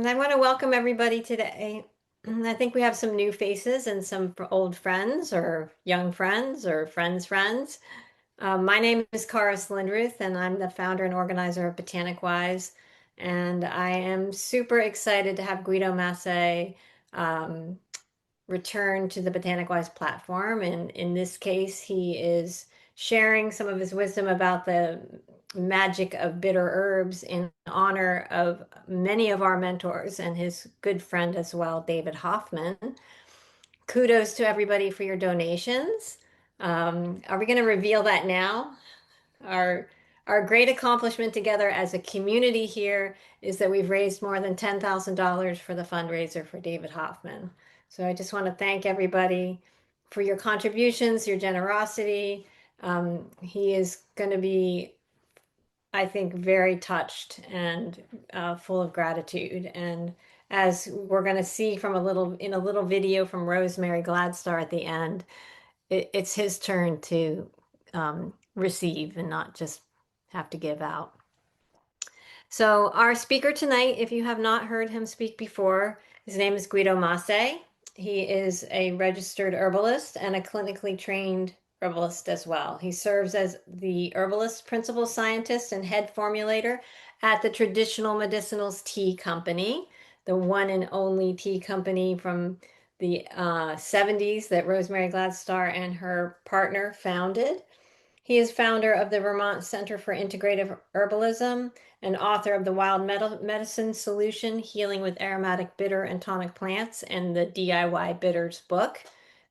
And I want to welcome everybody today. I think we have some new faces and some old friends or young friends or friends. My name is Cara Slindruth, and I'm the founder and organizer of Botanic Wise. And I am super excited to have Guido Masé um, return to the Botanic Wise platform. And in this case, he is sharing some of his wisdom about the magic of bitter herbs in honor of many of our mentors and his good friend as well, David Hoffman. Kudos to everybody for your donations. Are we going to reveal that now? Our our great accomplishment together as a community here is that we've raised more than $10,000 for the fundraiser for David Hoffman. So I just want to thank everybody for your contributions, your generosity. He is going to be, I think, very touched and full of gratitude. And as we're going to see from a little video from Rosemary Gladstar at the end, it's his turn to receive and not just have to give out. So, our speaker tonight, if you have not heard him speak before, his name is Guido Masé. He is a registered herbalist and a clinically trained herbalist as well. He serves as the herbalist principal scientist and head formulator at the Traditional Medicinals Tea Company, the one and only tea company from the 70s that Rosemary Gladstar and her partner founded. He is founder of the Vermont Center for Integrative Herbalism and author of the Wild Medicine Solution, Healing with Aromatic Bitter and Tonic Plants, and the DIY Bitters book.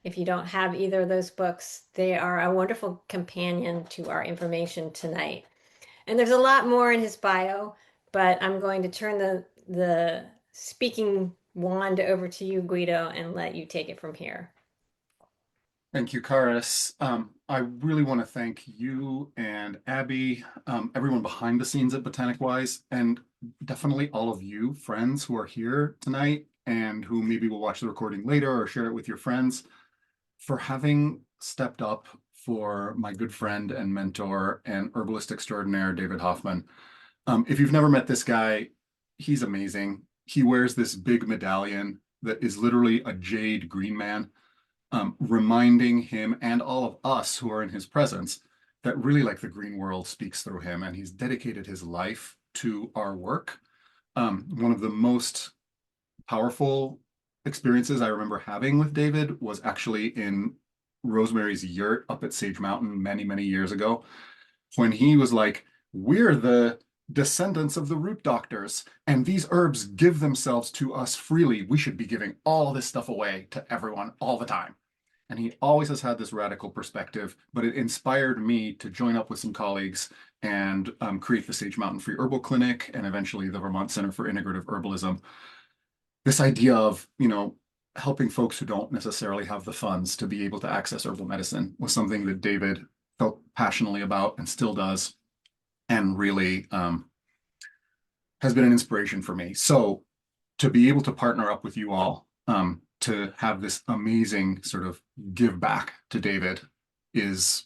If you don't have either of those books, they are a wonderful companion to our information tonight. And there's a lot more in his bio, but I'm going to turn the speaking wand over to you, Guido, and let you take it from here. Thank you, Karis. I really want to thank you and Abby, everyone behind the scenes at Botanic Wise, and definitely all of you friends who are here tonight and who maybe will watch the recording later or share it with your friends for having stepped up for my good friend and mentor and herbalist extraordinaire, David Hoffman. If you've never met this guy, he's amazing. He wears this big medallion that is literally a jade green man, reminding him and all of us who are in his presence that really like the green world speaks through him, and he's dedicated his life to our work. One of the most powerful experiences I remember having with David was actually in Rosemary's yurt up at Sage Mountain many, many years ago, when he was like, we're the descendants of the root doctors, and these herbs give themselves to us freely. We should be giving all this stuff away to everyone all the time. And he always has had this radical perspective, but it inspired me to join up with some colleagues and create the Sage Mountain Free Herbal Clinic and eventually the Vermont Center for Integrative Herbalism. This idea of, helping folks who don't necessarily have the funds to be able to access herbal medicine was something that David felt passionately about and still does, and really has been an inspiration for me. So to be able to partner up with you all, to have this amazing sort of give back to David is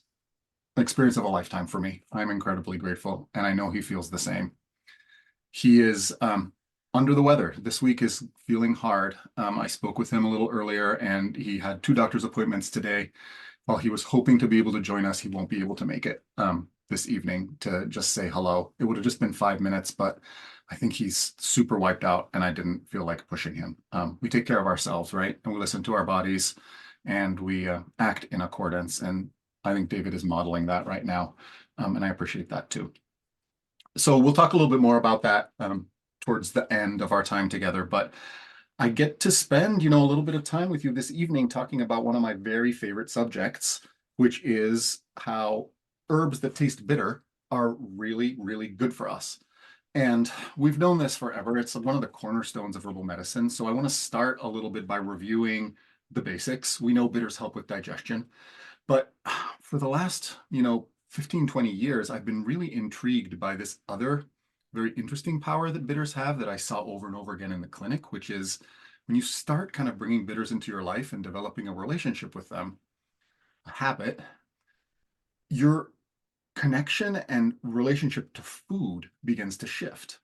an experience of a lifetime for me. I'm incredibly grateful, and I know he feels the same. He is under the weather. This week is feeling hard. I spoke with him a little earlier, and he had two doctor's appointments today. While he was hoping to be able to join us, he won't be able to make it this evening to just say hello. It would have just been 5 minutes, but I think he's super wiped out, and I didn't feel like pushing him. We take care of ourselves, right? And we listen to our bodies, and we act in accordance. And I think David is modeling that right now, and I appreciate that too. So we'll talk a little bit more about that towards the end of our time together, but I get to spend, a little bit of time with you this evening talking about one of my very favorite subjects, which is how herbs that taste bitter are really, really good for us. And we've known this forever. It's one of the cornerstones of herbal medicine. So I want to start a little bit by reviewing the basics. We know bitters help with digestion, but for the last, 15, 20 years, I've been really intrigued by this other very interesting power that bitters have that I saw over and over again in the clinic, which is when you start kind of bringing bitters into your life and developing a relationship with them, a habit, your connection and relationship to food begins to shift.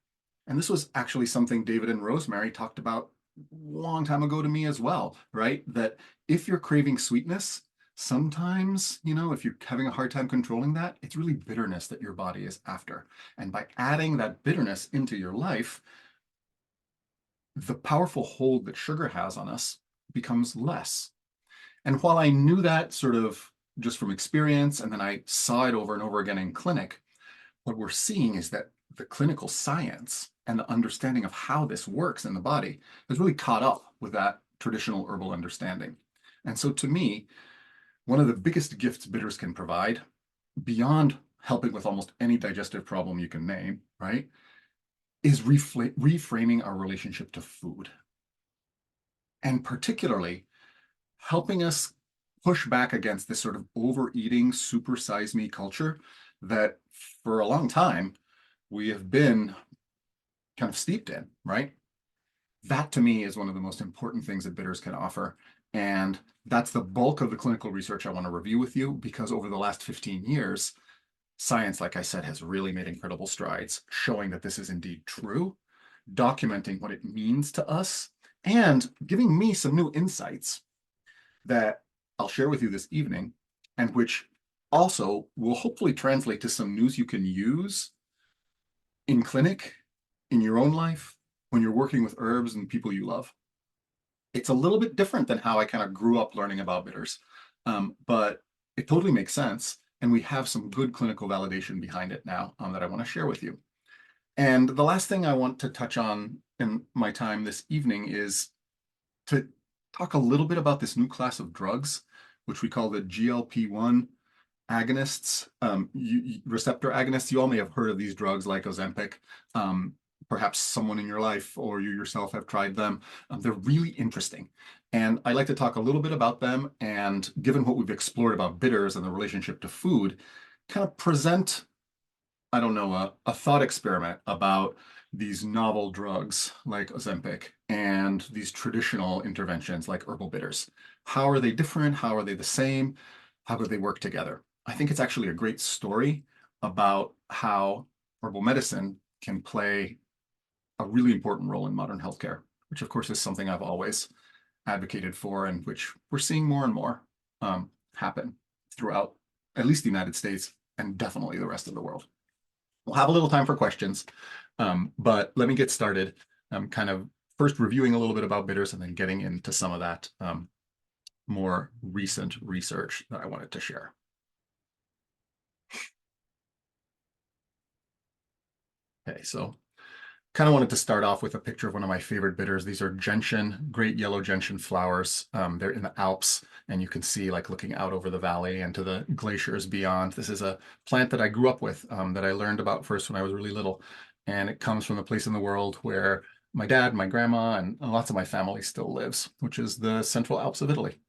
And this was actually something David and Rosemary talked about a long time ago to me as well, right? That if you're craving sweetness, sometimes, if you're having a hard time controlling that, it's really bitterness that your body is after. And by adding that bitterness into your life, the powerful hold that sugar has on us becomes less. And while I knew that sort of just from experience, and then I saw it over and over again in clinic, what we're seeing is that the clinical science and the understanding of how this works in the body has really caught up with that traditional herbal understanding. And so to me, one of the biggest gifts bitters can provide, beyond helping with almost any digestive problem you can name, right, is reframing our relationship to food. And particularly helping us push back against this sort of overeating, supersize me culture that for a long time we have been kind of steeped in, right? That to me is one of the most important things that bitters can offer. And that's the bulk of the clinical research I want to review with you, because over the last 15 years, science, like I said, has really made incredible strides showing that this is indeed true, documenting what it means to us, and giving me some new insights that I'll share with you this evening, and which also will hopefully translate to some news you can use in clinic, in your own life, when you're working with herbs and people you love. It's a little bit different than how I kind of grew up learning about bitters, but it totally makes sense. And we have some good clinical validation behind it now that I want to share with you. And the last thing I want to touch on in my time this evening is to talk a little bit about this new class of drugs, which we call the GLP-1 agonists, receptor agonists. You all may have heard of these drugs like Ozempic. Perhaps someone in your life or you yourself have tried them. They're really interesting. And I'd like to talk a little bit about them. And given what we've explored about bitters and the relationship to food, kind of present, I don't know, a thought experiment about these novel drugs like Ozempic and these traditional interventions like herbal bitters. How are they different? How are they the same? How do they work together? I think it's actually a great story about how herbal medicine can play a really important role in modern healthcare, which of course is something I've always advocated for and which we're seeing more and more happen throughout at least the United States and definitely the rest of the world. We'll have a little time for questions, but let me get started. I'm kind of first reviewing a little bit about bitters and then getting into some of that more recent research that I wanted to share. Okay, so kind of wanted to start off with a picture of one of my favorite bitters. These are gentian, great yellow gentian flowers. They're in the Alps, and you can see like looking out over the valley and to the glaciers beyond. This is a plant that I grew up with, that I learned about first when I was really little. And it comes from a place in the world where my dad, my grandma, and lots of my family still lives, which is the Central Alps of Italy.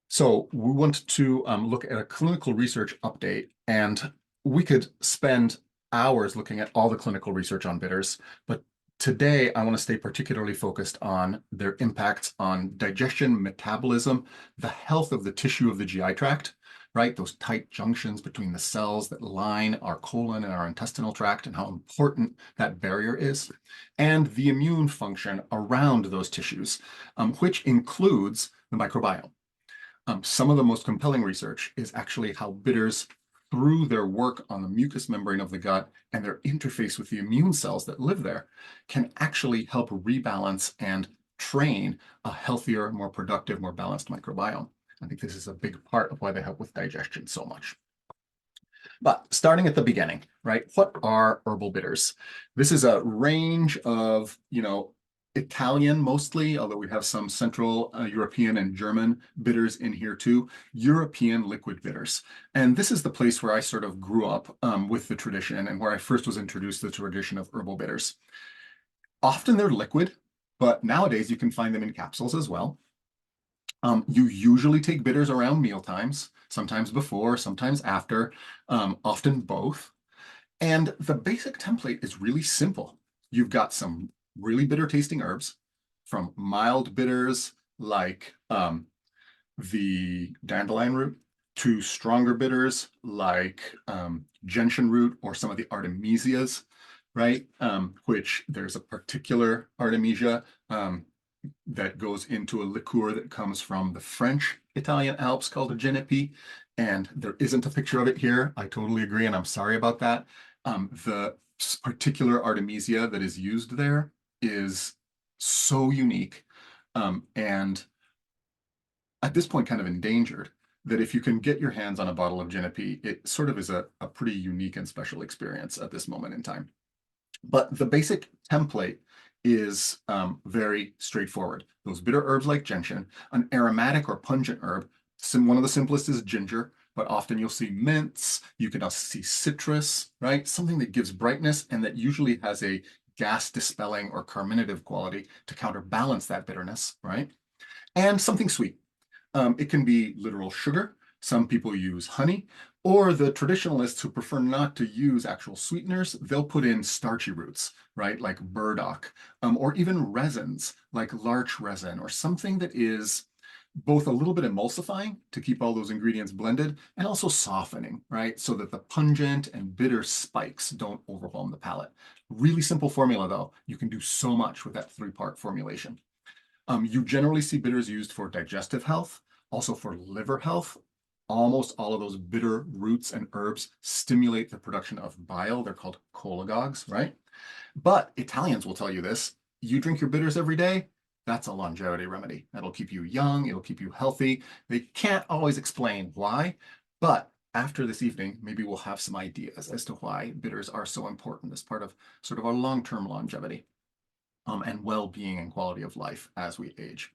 So we want to look at a clinical research update, and we could spend hours looking at all the clinical research on bitters, but today I want to stay particularly focused on their impacts on digestion, metabolism, the health of the tissue of the GI tract, right? Those tight junctions between the cells that line our colon and our intestinal tract and how important that barrier is, and the immune function around those tissues, which includes the microbiome. Some of the most compelling research is actually how bitters, through their work on the mucous membrane of the gut and their interface with the immune cells that live there, can actually help rebalance and train a healthier, more productive, more balanced microbiome. I think this is a big part of why they help with digestion so much. But starting at the beginning, right? What are herbal bitters? This is a range of, Italian mostly, although we have some Central European and German bitters in here too, European liquid bitters. And this is the place where I sort of grew up with the tradition and where I first was introduced to the tradition of herbal bitters. Often they're liquid, but nowadays you can find them in capsules as well. You usually take bitters around meal times, sometimes before, sometimes after, often both. And the basic template is really simple. You've got some really bitter tasting herbs, from mild bitters like the dandelion root to stronger bitters like gentian root or some of the artemisias, right? Which there's a particular artemisia that goes into a liqueur that comes from the French Italian Alps called a genepi. And there isn't a picture of it here. I totally agree, and I'm sorry about that. The particular artemisia that is used there is so unique, and at this point kind of endangered, that if you can get your hands on a bottle of genepi, it sort of is a pretty unique and special experience at this moment in time. But the basic template is very straightforward. Those bitter herbs like gentian, an aromatic or pungent herb. One of the simplest is ginger, but often you'll see mints. You can also see citrus, right? Something that gives brightness and that usually has a gas dispelling or carminative quality to counterbalance that bitterness, right? And something sweet. It can be literal sugar. Some people use honey, or the traditionalists who prefer not to use actual sweeteners, they'll put in starchy roots, right? Like burdock, or even resins like larch resin, or something that is both a little bit emulsifying to keep all those ingredients blended and also softening, right? So that the pungent and bitter spikes don't overwhelm the palate. Really simple formula though. You can do so much with that 3-part formulation. You generally see bitters used for digestive health, also for liver health. Almost all of those bitter roots and herbs stimulate the production of bile. They're called cholagogues, right? But Italians will tell you this. You drink your bitters every day, that's a longevity remedy. That'll keep you young, it'll keep you healthy. They can't always explain why, but after this evening, maybe we'll have some ideas as to why bitters are so important as part of sort of our long-term longevity and well-being and quality of life as we age.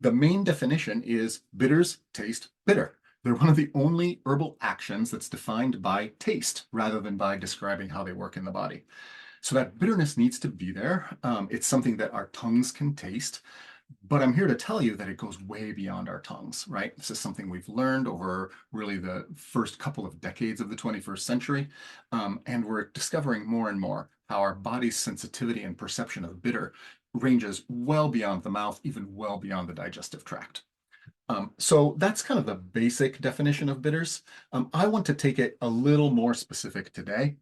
The main definition is bitters taste bitter. They're one of the only herbal actions that's defined by taste rather than by describing how they work in the body. So that bitterness needs to be there. It's something that our tongues can taste, but I'm here to tell you that it goes way beyond our tongues, right? This is something we've learned over really the first couple of decades of the 21st century. And we're discovering more and more how our body's sensitivity and perception of bitter ranges well beyond the mouth, even well beyond the digestive tract. So that's kind of the basic definition of bitters. I want to take it a little more specific today.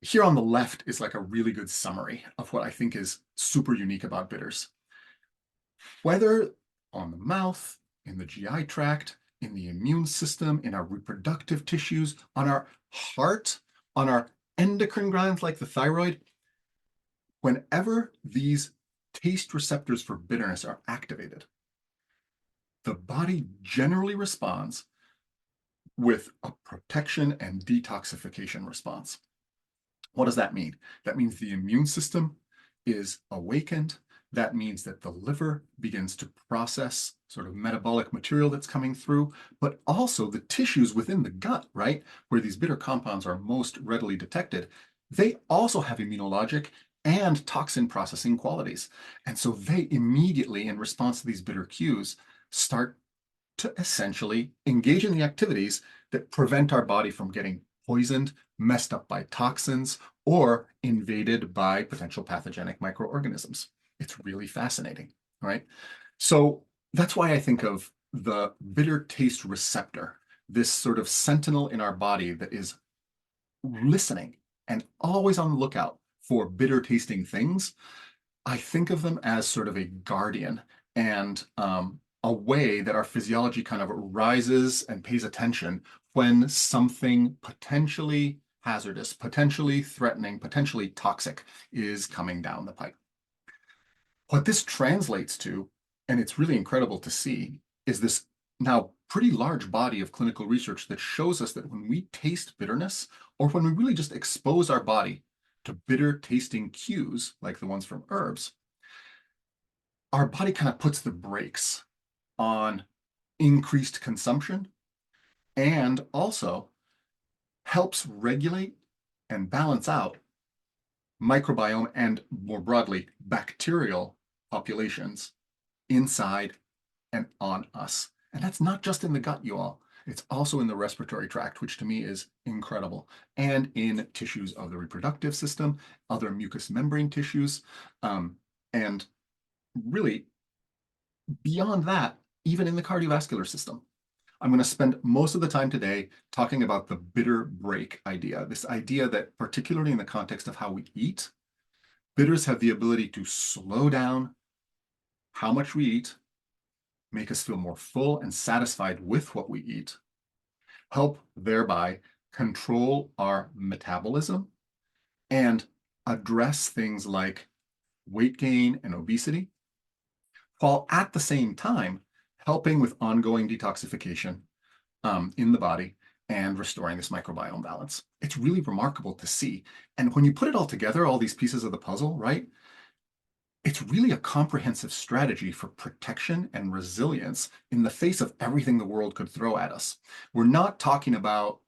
Here on the left is like a really good summary of what I think is super unique about bitters. Whether on the mouth, in the GI tract, in the immune system, in our reproductive tissues, on our heart, on our endocrine glands like the thyroid, whenever these taste receptors for bitterness are activated, the body generally responds with a protection and detoxification response. What does that mean? That means the immune system is awakened. That means that the liver begins to process sort of metabolic material that's coming through, but also the tissues within the gut, right, where these bitter compounds are most readily detected, they also have immunologic and toxin processing qualities. And so they immediately, in response to these bitter cues, start to essentially engage in the activities that prevent our body from getting poisoned, messed up by toxins, or invaded by potential pathogenic microorganisms. It's really fascinating, right? So that's why I think of the bitter taste receptor, this sort of sentinel in our body that is listening and always on the lookout for bitter tasting things. I think of them as sort of a guardian and a way that our physiology kind of rises and pays attention when something potentially hazardous, potentially threatening, potentially toxic is coming down the pipe. What this translates to, and it's really incredible to see, is this now pretty large body of clinical research that shows us that when we taste bitterness, or when we really just expose our body to bitter tasting cues, like the ones from herbs, our body kind of puts the brakes on increased consumption and also helps regulate and balance out microbiome and more broadly bacterial populations inside and on us. And that's not just in the gut, you all. It's also in the respiratory tract, which to me is incredible, and in tissues of the reproductive system, other mucous membrane tissues, and really beyond that, even in the cardiovascular system. I'm going to spend most of the time today talking about the bitter break idea, this idea that particularly in the context of how we eat, bitters have the ability to slow down how much we eat, make us feel more full and satisfied with what we eat, help thereby control our metabolism, and address things like weight gain and obesity, while at the same time helping with ongoing detoxification in the body and restoring this microbiome balance. It's really remarkable to see. And when you put it all together, all these pieces of the puzzle, right? It's really a comprehensive strategy for protection and resilience in the face of everything the world could throw at us. We're not talking about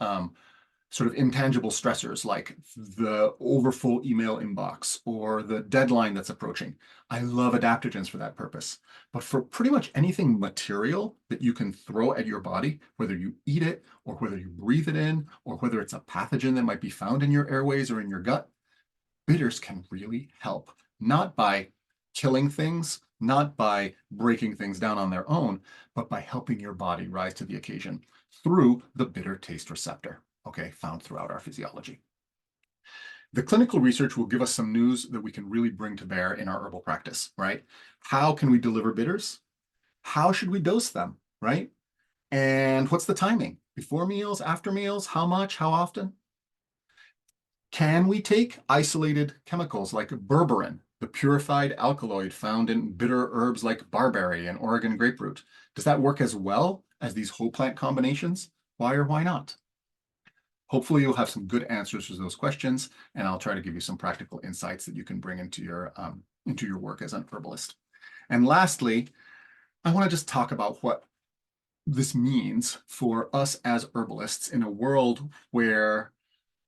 sort of intangible stressors like the overfull email inbox or the deadline that's approaching. I love adaptogens for that purpose. But for pretty much anything material that you can throw at your body, whether you eat it or whether you breathe it in, or whether it's a pathogen that might be found in your airways or in your gut, bitters can really help, not by killing things, not by breaking things down on their own, but by helping your body rise to the occasion through the bitter taste receptor, okay, found throughout our physiology. The clinical research will give us some news that we can really bring to bear in our herbal practice, right? How can we deliver bitters? How should we dose them, right? And what's the timing? Before meals, after meals, how much, how often? Can we take isolated chemicals like berberine, the purified alkaloid found in bitter herbs like barberry and Oregon grapefruit? Does that work as well as these whole plant combinations? Why or why not? Hopefully you'll have some good answers to those questions, and I'll try to give you some practical insights that you can bring into your work as an herbalist. And lastly, I want to just talk about what this means for us as herbalists in a world where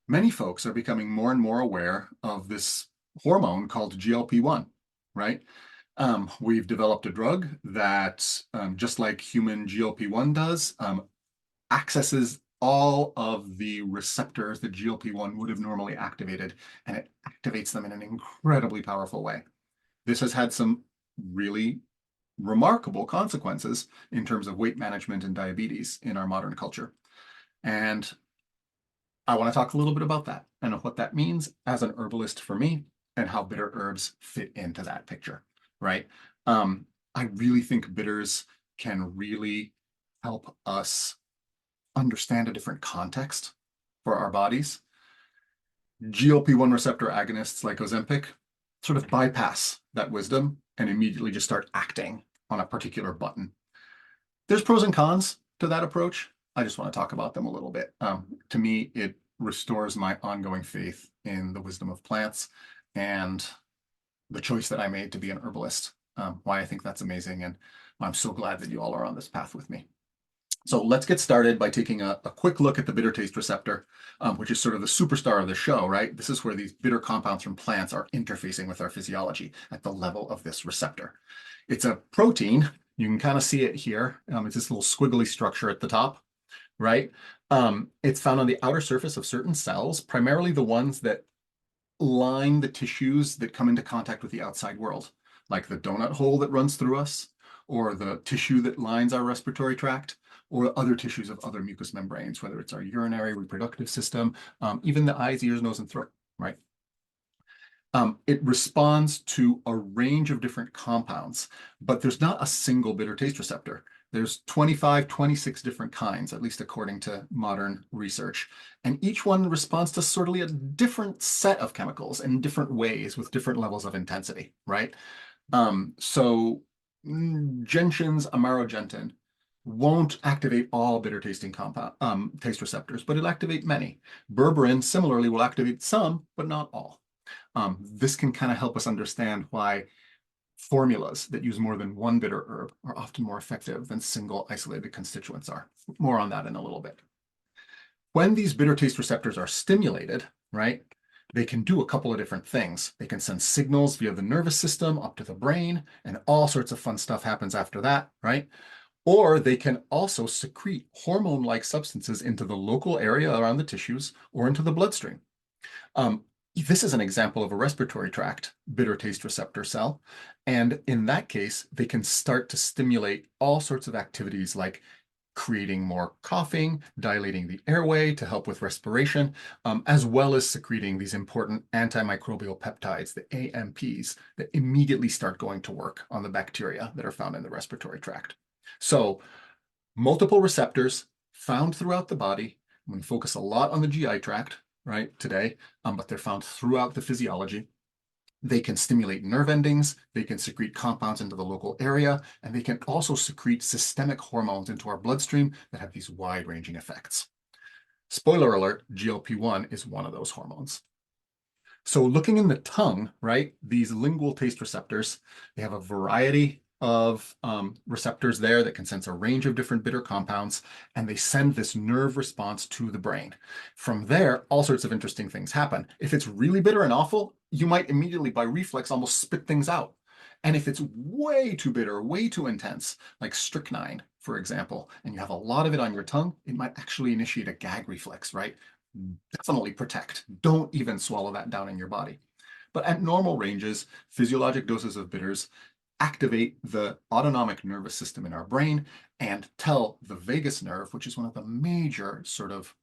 many folks are becoming more and more aware of this hormone called GLP-1, right? We've developed a drug that, just like human GLP-1 does, accesses all of the receptors that GLP-1 would have normally activated, and it activates them in an incredibly powerful way. This has had some really remarkable consequences in terms of weight management and diabetes in our modern culture. And I want to talk a little bit about that and what that means as an herbalist for me and how bitter herbs fit into that picture, right? I really think bitters can really help us understand a different context for our bodies. GLP-1 receptor agonists like Ozempic sort of bypass that wisdom and immediately just start acting on a particular button. There's pros and cons to that approach. I just want to talk about them a little bit. To me, it restores my ongoing faith in the wisdom of plants and the choice that I made to be an herbalist. Why I think that's amazing. And I'm so glad that you all are on this path with me. So let's get started by taking a quick look at the bitter taste receptor, which is sort of the superstar of the show, right? This is where these bitter compounds from plants are interfacing with our physiology at the level of this receptor. It's a protein. You can kind of see it here. It's this little squiggly structure at the top, right? It's found on the outer surface of certain cells, primarily the ones that line the tissues that come into contact with the outside world, like the donut hole that runs through us, or the tissue that lines our respiratory tract, or other tissues of other mucous membranes, whether it's our urinary, reproductive system, even the eyes, ears, nose, and throat, right? It responds to a range of different compounds, but there's not a single bitter taste receptor. There's 25, 26 different kinds, at least according to modern research. And each one responds to sort of a different set of chemicals in different ways with different levels of intensity, right? Gentian's amarogentin won't activate all bitter tasting compound taste receptors, but it'll activate many. Berberine similarly will activate some, but not all. This can kind of help us understand why formulas that use more than one bitter herb are often more effective than single isolated constituents are. More on that in a little bit. When these bitter taste receptors are stimulated, right, they can do a couple of different things. They can send signals via the nervous system up to the brain, and all sorts of fun stuff happens after that, right? Or they can also secrete hormone-like substances into the local area around the tissues or into the bloodstream. This is an example of a respiratory tract bitter taste receptor cell. And in that case, they can start to stimulate all sorts of activities like creating more coughing, dilating the airway to help with respiration, as well as secreting these important antimicrobial peptides, the AMPs, that immediately start going to work on the bacteria that are found in the respiratory tract. So multiple receptors found throughout the body. We focus a lot on the GI tract, right, today, but they're found throughout the physiology. They can stimulate nerve endings, they can secrete compounds into the local area, and they can also secrete systemic hormones into our bloodstream that have these wide-ranging effects. Spoiler alert, GLP-1 is one of those hormones. So looking in the tongue, right, these lingual taste receptors, they have a variety of receptors there that can sense a range of different bitter compounds, and they send this nerve response to the brain. From there, all sorts of interesting things happen. If it's really bitter and awful, you might immediately, by reflex, almost spit things out. And if it's way too bitter, way too intense, like strychnine, for example, and you have a lot of it on your tongue, it might actually initiate a gag reflex, right? Definitely protect. Don't even swallow that down in your body. But at normal ranges, physiologic doses of bitters activate the autonomic nervous system in our brain and tell the vagus nerve, which is one of the major sort of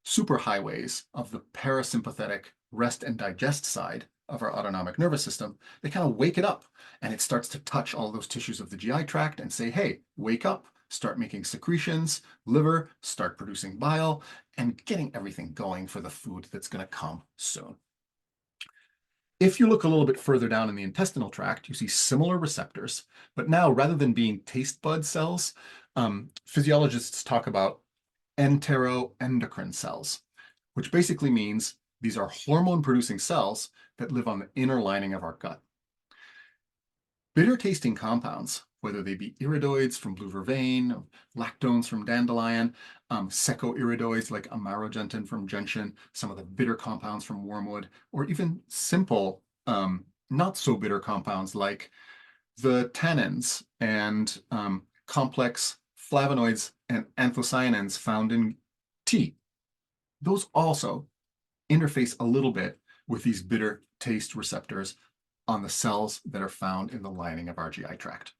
superhighways of the parasympathetic rest and digest side of our autonomic nervous system, they kind of wake it up and it starts to touch all those tissues of the GI tract and say, hey, wake up, start making secretions, liver, start producing bile, and getting everything going for the food that's going to come soon. If you look a little bit further down in the intestinal tract, you see similar receptors, but now rather than being taste bud cells, physiologists talk about enteroendocrine cells, which basically means these are hormone-producing cells that live on the inner lining of our gut. Bitter-tasting compounds, whether they be iridoids from blue vervain, lactones from dandelion, secoiridoids like amarogentin from gentian, some of the bitter compounds from wormwood, or even simple, not so bitter compounds like the tannins and complex flavonoids and anthocyanins found in tea. Those also interface a little bit with these bitter taste receptors on the cells that are found in the lining of our GI tract.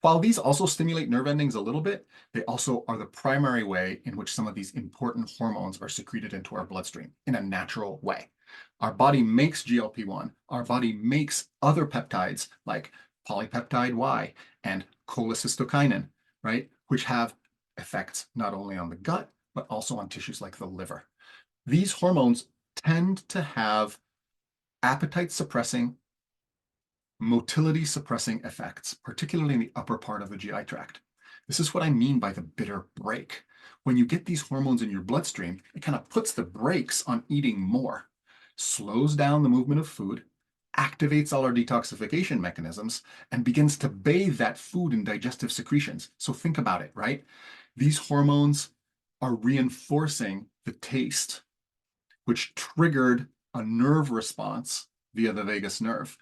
While these also stimulate nerve endings a little bit, they also are the primary way in which some of these important hormones are secreted into our bloodstream in a natural way. Our body makes GLP-1. Our body makes other peptides like polypeptide Y and cholecystokinin, right, which have effects not only on the gut, but also on tissues like the liver. These hormones tend to have appetite suppressing, motility suppressing effects, particularly in the upper part of the GI tract. This is what I mean by the bitter brake. When you get these hormones in your bloodstream, it kind of puts the brakes on eating more, slows down the movement of food, activates all our detoxification mechanisms, and begins to bathe that food in digestive secretions. So think about it, right? These hormones are reinforcing the taste, which triggered a nerve response via the vagus nerve.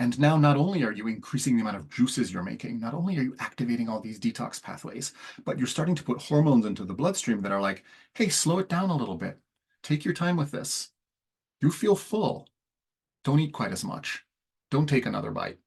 And now not only are you increasing the amount of juices you're making, not only are you activating all these detox pathways, but you're starting to put hormones into the bloodstream that are like, hey, slow it down a little bit. Take your time with this. You feel full. Don't eat quite as much. Don't take another bite.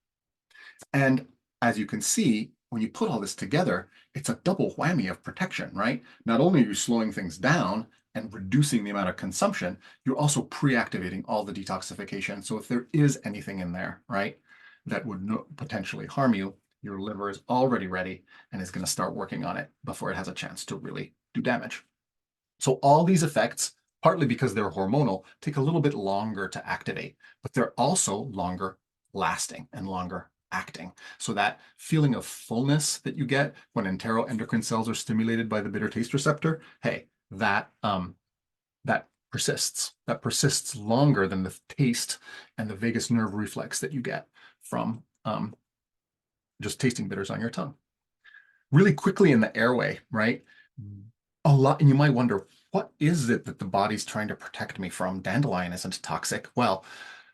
And as you can see, when you put all this together, it's a double whammy of protection, right? Not only are you slowing things down and reducing the amount of consumption, you're also pre-activating all the detoxification. So if there is anything in there, right, that would potentially harm you, your liver is already ready and is going to start working on it before it has a chance to really do damage. So all these effects, partly because they're hormonal, take a little bit longer to activate, but they're also longer lasting and longer acting. So that feeling of fullness that you get when enteroendocrine cells are stimulated by the bitter taste receptor, hey, that persists. That persists longer than the taste and the vagus nerve reflex that you get from just tasting bitters on your tongue. Really quickly in the airway, right? A lot, and you might wonder, what is it that the body's trying to protect me from? Dandelion isn't toxic. Well,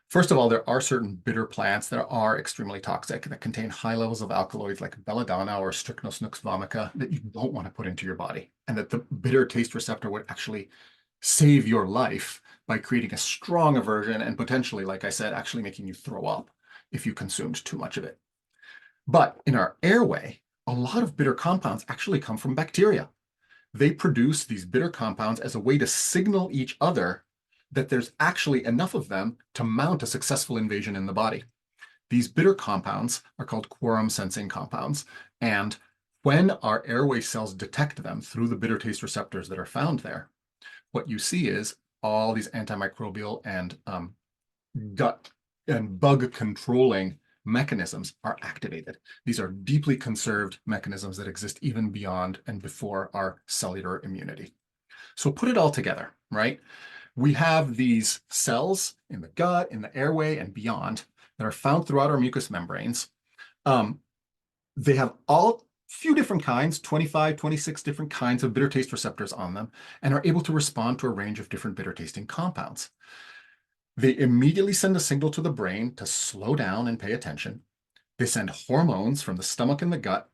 first of all, there are certain bitter plants that are extremely toxic that contain high levels of alkaloids like belladonna or Strychnos nux vomica that you don't want to put into your body, and that the bitter taste receptor would actually save your life by creating a strong aversion and potentially, like I said, actually making you throw up if you consumed too much of it. But in our airway, a lot of bitter compounds actually come from bacteria. They produce these bitter compounds as a way to signal each other that there's actually enough of them to mount a successful invasion in the body. These bitter compounds are called quorum sensing compounds. And when our airway cells detect them through the bitter taste receptors that are found there, what you see is all these antimicrobial and gut and bug controlling mechanisms are activated. These are deeply conserved mechanisms that exist even beyond and before our cellular immunity. So put it all together, right? We have these cells in the gut, in the airway, and beyond that are found throughout our mucous membranes. Um, they have all few different kinds, 25, 26 different kinds of bitter taste receptors on them, and are able to respond to a range of different bitter tasting compounds. They immediately send a signal to the brain to slow down and pay attention. They send hormones from the stomach and the gut,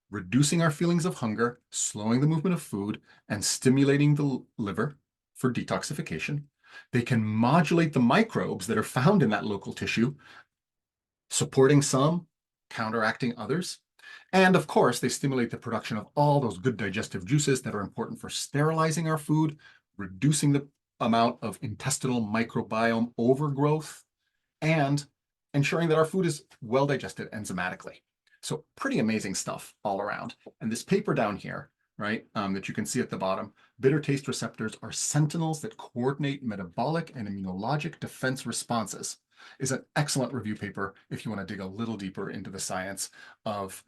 reducing our feelings of hunger, slowing the movement of food, and stimulating the liver for detoxification. They can modulate the microbes that are found in that local tissue, supporting some, counteracting others. And of course, they stimulate the production of all those good digestive juices that are important for sterilizing our food, reducing the amount of intestinal microbiome overgrowth, and ensuring that our food is well digested enzymatically. So pretty amazing stuff all around. And this paper down here, right, that you can see at the bottom, bitter taste receptors are sentinels that coordinate metabolic and immunologic defense responses, is an excellent review paper if you want to dig a little deeper into the science of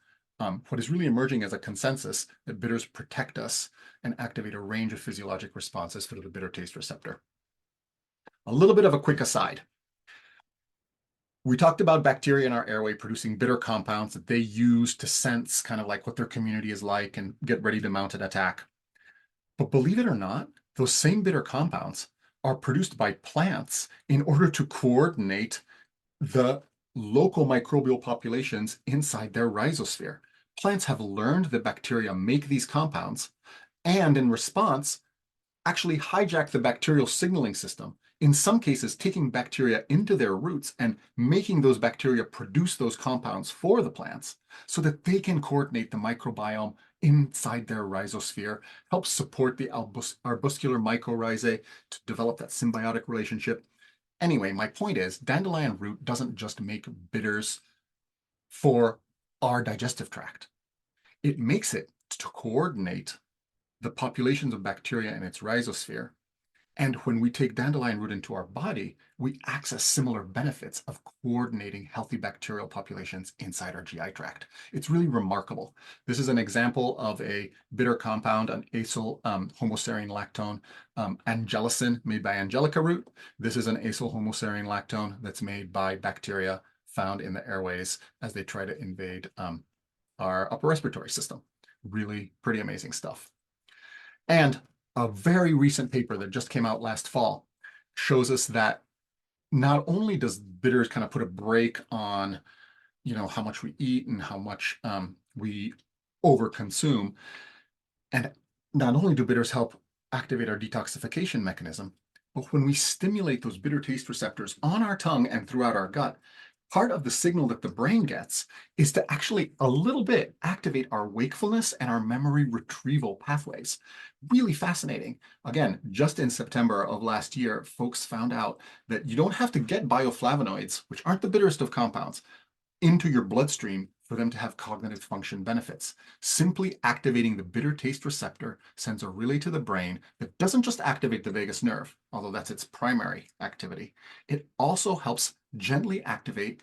what is really emerging as a consensus that bitters protect us and activate a range of physiologic responses through the bitter taste receptor. A little bit of a quick aside. We talked about bacteria in our airway producing bitter compounds that they use to sense kind of like what their community is like and get ready to mount an attack. But believe it or not, those same bitter compounds are produced by plants in order to coordinate the local microbial populations inside their rhizosphere. Plants have learned that bacteria make these compounds, and in response, actually hijack the bacterial signaling system, in some cases taking bacteria into their roots and making those bacteria produce those compounds for the plants so that they can coordinate the microbiome inside their rhizosphere, help support the arbuscular mycorrhizae to develop that symbiotic relationship. Anyway, my point is dandelion root doesn't just make bitters for our digestive tract. It makes it to coordinate the populations of bacteria in its rhizosphere. And when we take dandelion root into our body, we access similar benefits of coordinating healthy bacterial populations inside our GI tract. It's really remarkable. This is an example of a bitter compound, an acyl homoserine lactone, angelicin made by angelica root. This is an acyl homoserine lactone that's made by bacteria found in the airways as they try to invade our upper respiratory system. Really pretty amazing stuff. And a very recent paper that just came out last fall shows us that not only does bitters kind of put a brake on, how much we eat and how much we overconsume, and not only do bitters help activate our detoxification mechanism, but when we stimulate those bitter taste receptors on our tongue and throughout our gut, part of the signal that the brain gets is to actually a little bit activate our wakefulness and our memory retrieval pathways. Really fascinating. Again, just in September of last year, folks found out that you don't have to get bioflavonoids, which aren't the bitterest of compounds, into your bloodstream for them to have cognitive function benefits. Simply activating the bitter taste receptor sends a relay to the brain that doesn't just activate the vagus nerve, although that's its primary activity. It also helps gently activate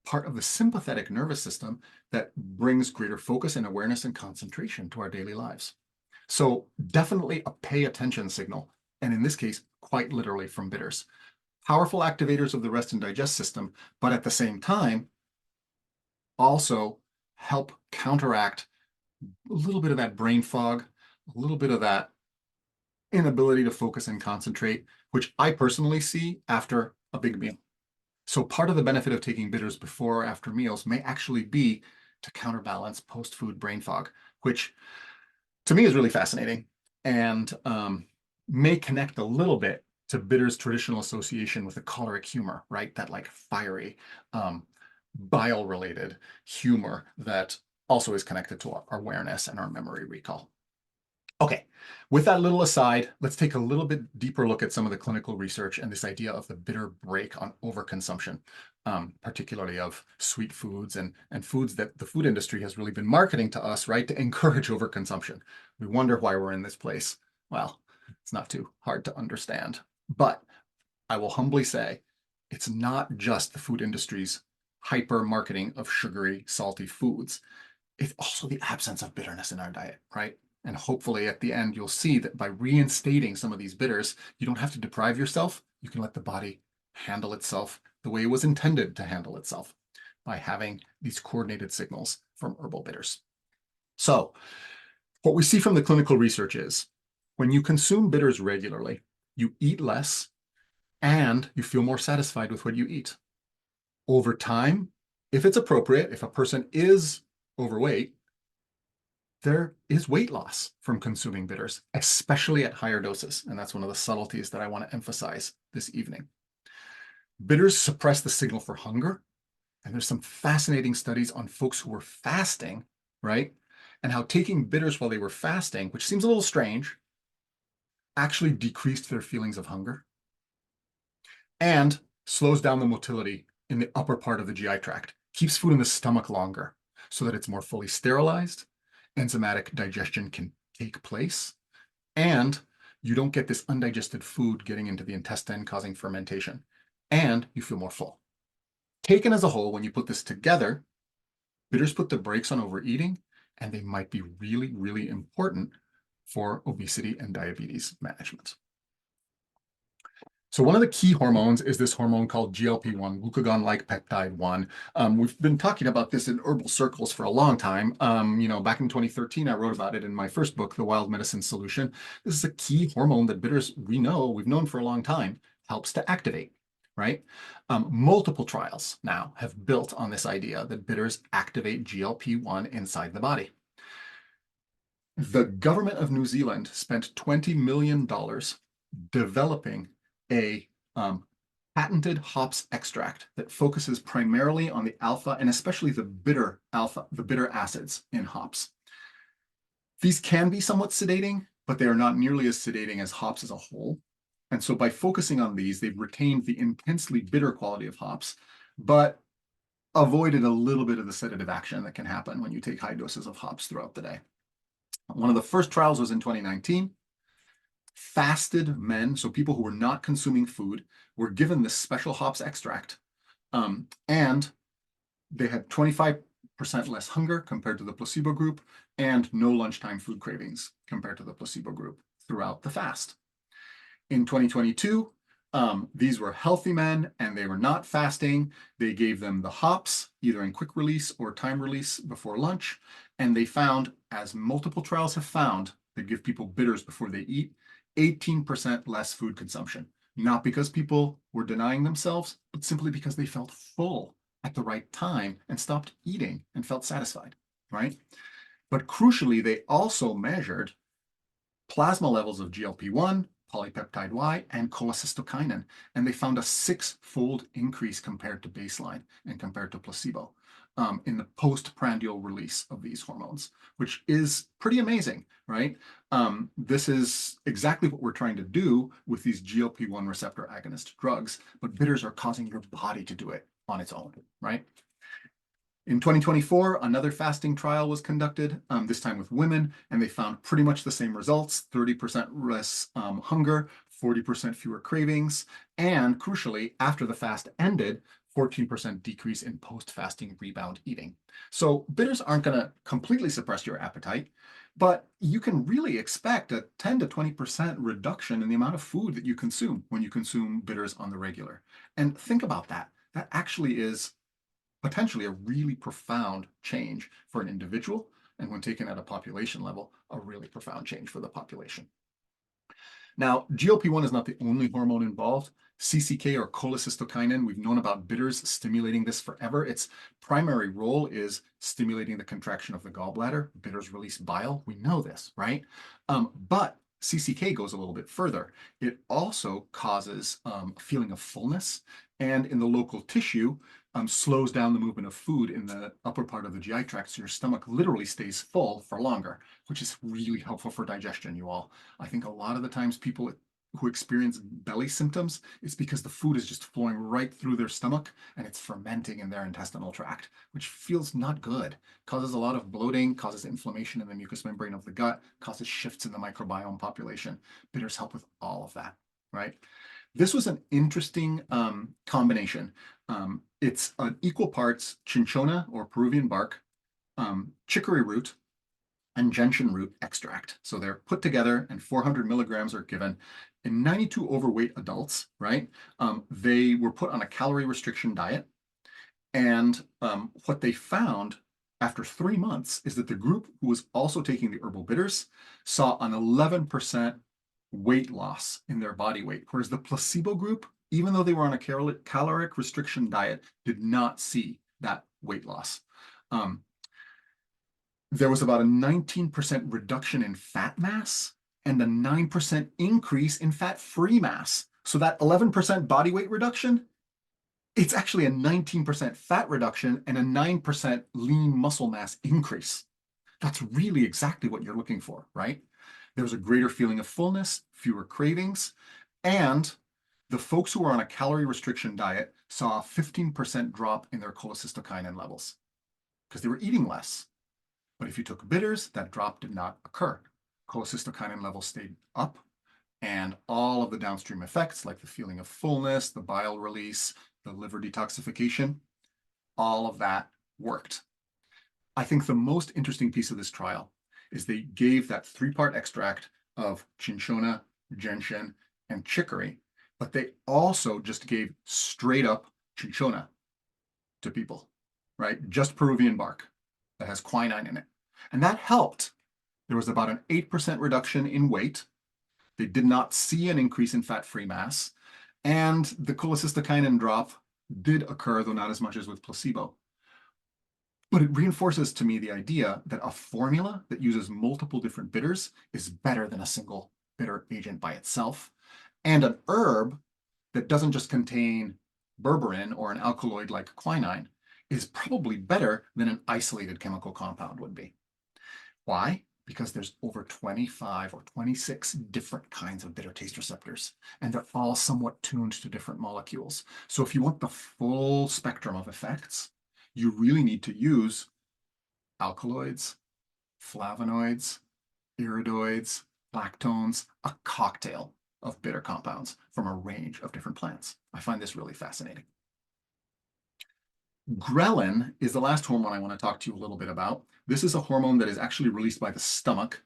part of the sympathetic nervous system that brings greater focus and awareness and concentration to our daily lives. So definitely a pay attention signal, and in this case, quite literally from bitters. Powerful activators of the rest and digest system, but at the same time, also help counteract a little bit of that brain fog, a little bit of that inability to focus and concentrate, which I personally see after a big meal. So part of the benefit of taking bitters before or after meals may actually be to counterbalance post-food brain fog, which to me is really fascinating and may connect a little bit to bitters' traditional association with a choleric humor, right? That like fiery, bile-related humor that also is connected to our awareness and our memory recall. Okay, with that little aside, let's take a little bit deeper look at some of the clinical research and this idea of the bitter break on overconsumption, particularly of sweet foods and foods that the food industry has really been marketing to us, right, to encourage overconsumption. We wonder why we're in this place. Well, it's not too hard to understand, but I will humbly say it's not just the food industry's hyper marketing of sugary, salty foods. It's also the absence of bitterness in our diet, right? And hopefully at the end, you'll see that by reinstating some of these bitters, you don't have to deprive yourself. You can let the body handle itself the way it was intended to handle itself by having these coordinated signals from herbal bitters. So what we see from the clinical research is when you consume bitters regularly, you eat less and you feel more satisfied with what you eat. Over time, if it's appropriate, if a person is overweight, there is weight loss from consuming bitters, especially at higher doses. And that's one of the subtleties that I want to emphasize this evening. Bitters suppress the signal for hunger. And there's some fascinating studies on folks who were fasting, right? And how taking bitters while they were fasting, which seems a little strange, actually decreased their feelings of hunger and slows down the motility in the upper part of the GI tract, keeps food in the stomach longer so that it's more fully sterilized, enzymatic digestion can take place, and you don't get this undigested food getting into the intestine causing fermentation, and you feel more full. Taken as a whole, when you put this together, bitters put the brakes on overeating, and they might be really, really important for obesity and diabetes management. So one of the key hormones is this hormone called GLP-1, glucagon-like peptide 1. We've been talking about this in herbal circles for a long time. Back in 2013, I wrote about it in my first book, The Wild Medicine Solution. This is a key hormone that bitters, we've known for a long time, helps to activate, right? Multiple trials now have built on this idea that bitters activate GLP-1 inside the body. The government of New Zealand spent $20 million developing a patented hops extract that focuses primarily on the alpha and especially the bitter acids in hops. These can be somewhat sedating, but they are not nearly as sedating as hops as a whole. And so by focusing on these, they've retained the intensely bitter quality of hops, but avoided a little bit of the sedative action that can happen when you take high doses of hops throughout the day. One of the first trials was in 2019. Fasted men, so people who were not consuming food, were given this special hops extract, and they had 25% less hunger compared to the placebo group and no lunchtime food cravings compared to the placebo group throughout the fast. In 2022, these were healthy men and they were not fasting. They gave them the hops, either in quick release or time release before lunch. And they found, as multiple trials have found, they give people bitters before they eat, 18% less food consumption. Not because people were denying themselves, but simply because they felt full at the right time and stopped eating and felt satisfied, right? But crucially, they also measured plasma levels of GLP-1, polypeptide Y, and cholecystokinin, and they found a 6-fold increase compared to baseline and compared to placebo in the postprandial release of these hormones, which is pretty amazing, right? This is exactly what we're trying to do with these GLP-1 receptor agonist drugs, but bitters are causing your body to do it on its own, right? In 2024, another fasting trial was conducted, this time with women, and they found pretty much the same results, 30% less hunger, 40% fewer cravings, and crucially, after the fast ended, 14% decrease in post-fasting rebound eating. So bitters aren't going to completely suppress your appetite, but you can really expect a 10 to 20% reduction in the amount of food that you consume when you consume bitters on the regular. And think about that. That actually is potentially a really profound change for an individual, and when taken at a population level, a really profound change for the population. Now, GLP-1 is not the only hormone involved. CCK, or cholecystokinin, we've known about bitters stimulating this forever. Its primary role is stimulating the contraction of the gallbladder. Bitters release bile. We know this, right? But CCK goes a little bit further. It also causes a feeling of fullness and in the local tissue, slows down the movement of food in the upper part of the GI tract, so your stomach literally stays full for longer, which is really helpful for digestion, you all. I think a lot of the times people who experience belly symptoms, it's because the food is just flowing right through their stomach and it's fermenting in their intestinal tract, which feels not good. Causes a lot of bloating, causes inflammation in the mucous membrane of the gut, causes shifts in the microbiome population. Bitters help with all of that, right? This was an interesting combination. It's an equal parts cinchona or Peruvian bark, chicory root, and gentian root extract. So they're put together and 400 milligrams are given in 92 overweight adults, right? They were put on a calorie restriction diet. And what they found after 3 months is that the group who was also taking the herbal bitters saw an 11% weight loss in their body weight, whereas the placebo group, even though they were on a caloric restriction diet, did not see that weight loss. There was about a 19% reduction in fat mass and a 9% increase in fat-free mass. So that 11% body weight reduction, it's actually a 19% fat reduction and a 9% lean muscle mass increase. That's really exactly what you're looking for, right? There was a greater feeling of fullness, fewer cravings, and the folks who were on a calorie restriction diet saw a 15% drop in their cholecystokinin levels because they were eating less. But if you took bitters, that drop did not occur. Cholecystokinin levels stayed up, and all of the downstream effects, like the feeling of fullness, the bile release, the liver detoxification, all of that worked. I think the most interesting piece of this trial is they gave that 3-part extract of cinchona, gentian, and chicory, but they also just gave straight up cinchona to people, right? Just Peruvian bark that has quinine in it. And that helped. There was about an 8% reduction in weight. They did not see an increase in fat-free mass. And the cholecystokinin drop did occur, though not as much as with placebo. But it reinforces to me the idea that a formula that uses multiple different bitters is better than a single bitter agent by itself. And an herb that doesn't just contain berberine or an alkaloid like quinine is probably better than an isolated chemical compound would be. Why? Because there's over 25 or 26 different kinds of bitter taste receptors, and they're all somewhat tuned to different molecules. So if you want the full spectrum of effects, you really need to use alkaloids, flavonoids, iridoids, lactones, a cocktail of bitter compounds from a range of different plants. I find this really fascinating. Ghrelin is the last hormone I want to talk to you a little bit about. This is a hormone that is actually released by the stomach.